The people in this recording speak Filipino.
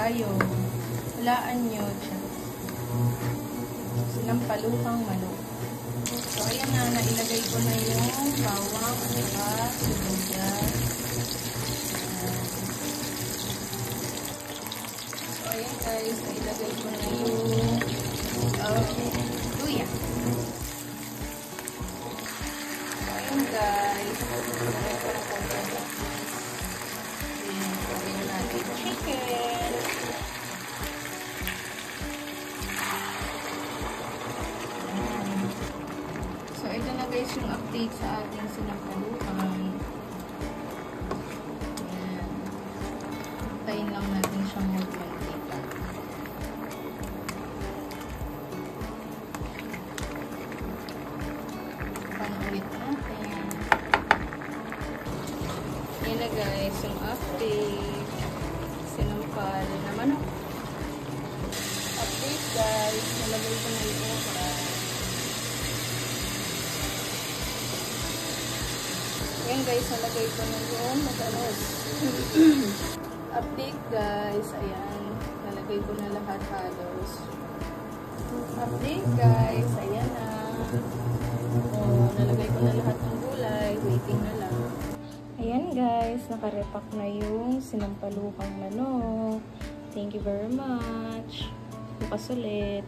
tayo. Hulaan nyo. Sinampalukang manok. So, ayan na. Nailagay ko na yung bawang at sibuyas. So, ayan guys. Nailagay ko na yung luya. So, ayan guys. Nailagay ko na konti. Ayan. So, ayan natin chicken. So, ito na guys yung update sa ating sinampalukan. Ayan. Tayin lang natin siyang mag-mantika. Panulit natin. Ayan na guys yung update. Sinampal na manok. Update guys. Nalagay ko na yung okra. Ayan guys, nalagay ko na yung madalas. Update guys, ayan. Nalagay ko na lahat halos. Update guys, ayan na. Nalagay ko na lahat ng gulay. Waiting na lang. Ayan guys, nakarepack na yung sinampalukang manok. Thank you very much. Bukas ulit.